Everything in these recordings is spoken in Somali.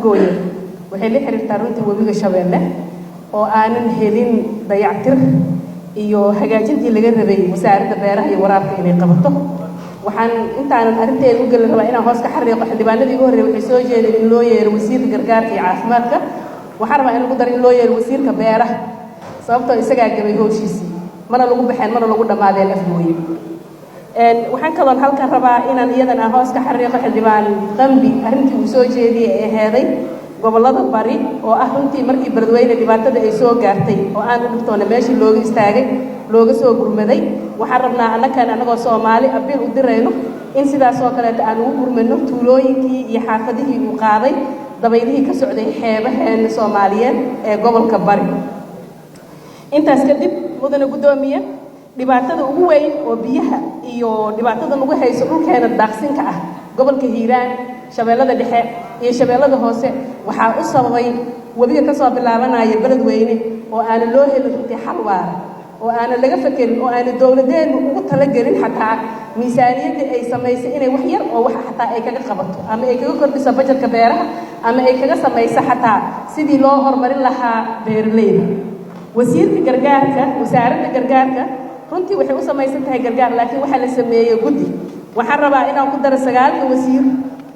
gooye waxay la xiriirtaa runtii webiga Shabeelle oo aanan helin dayactir iyo hagaajintii laga rabay wasaaradda beeraha iyo waraabka inay qabato waxaan intaanan arrinteeda u gal rabaa inaan hoos ka xariiqo xildhibaanadii ugu horreeyay waxay soo jeedeen in loo yeero wasiirka gargaarka iyo caafimaadka waxaan rabaa in lagu daro in loo yeero wasiirka beeraha sababtoo isagaa gabay howshiisii mana lagu baxeen mana lagu dhammaadeen afgooye waxaan kaloo halkan rabaa inaan iyadana hoos ka xariiqo xildhibaan qambi arrintii uu soo jeediyay ee heeday gobolada bari oo ah runtii markii Beledweyne dhibaatada ay soo gaartay oo aan u dhigtoona meeshii looga istaagay looga soo gurmaday waxaan rabnaa anagoo Soomaali abil u dirayno in sidaas oo kale aan ugu gurmano tuulooyinkii iyo xaafadihii uu qaaday dabaylihii ka socday xeebaheena Soomaaliyeed ee gobolka bari intaas kadib mudane gudoomiye dhibaatada ugu weyn oo biyaha iyo dhibaatada lagu hayso dhulkeena daaqsinka ah gobolka Hiiraan Shabeellada Dhexe iyo Shabeellada Hoose waxa uu sababay wabiga ka soo bilaabanaya Beledweyne oo aan loo helin intii xal waara oo aan laga fakirin oo aan dawladeenu ugu talagelin xataa miisaaniyada ay sameysay inay wax yar oo wax xataa ay kaga qabato ama ay kaga kordhiso budgetka beeraha ama ay kaga sameeyso xataa sidii loo horumarin lahaa beeraleyda wasiirka gargaarka wasaaradda gargaarka runtii waxay u samaysan tahay gargaar laakiin waxa la sameeyay guddi waxaan rabaa inaan ku daro 9 wasiir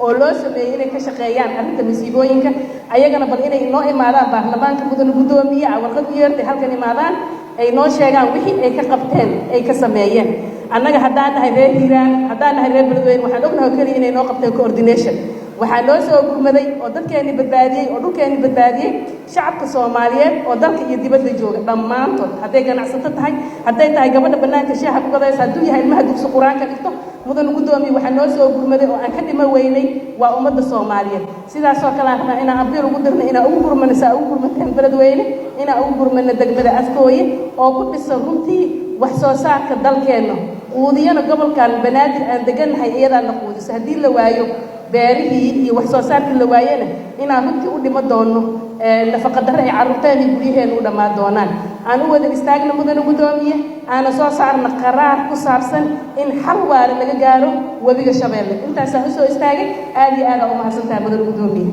oo loo sameeyay inay ka shaqeeyaan arrinta masiibooyinka ayagana bal inay noo imaadaan baarlamaanka mudane gudoomiye warqad u yeertay halkan imaadaan ay noo sheegaan wixii ay ka qabteen ay ka sameeyeen annaga haddaan nahay reer Hiiraan haddaan nahay reer Beledweyne waxaan ognahay kaliya inay noo qabteen coordination waxaa loo soo gurmaday oo dadkeeni badbaadiyay oo dhulkeeni badbaadiyay shacabka Soomaaliyeed oo dalka iyo dibadda jooga dhammaantood hadday ganacsato tahay hadday tahay gabadha banaanka shaaha ku gadaysa hadduu yahay ilmaha dugsi quraanka dhigto mudan gudoomiye waxaa noo soo gurmaday oo aan ka dhima weynay waa ummadda Soomaaliyeed sidaas oo kale ah inaan abiil ugu dirno inaan ugu gurmanaysa ugu gurmanteen Beledweyne inaan ugu gurmano degmada Afkooye oo ku dhisan runtii wax soo saarka dalkeena quudiyana gobolkan banaadir aan deganahay iyadaan la quudiso haddii la waayo beerihii iyo wax soo saarka la waayana inaan runtii u dhimo doono nafaqa darro ay carruurteena iyo guryaheena u dhammaan doonaan aan u wada istaagna mudane gudoomiye aana soo saarna qaraar ku saabsan in xal waara laga gaaro webiga Shabeelle intaasaan u soo istaagay aad iyo aad u mahadsantahay mudane gudoomiye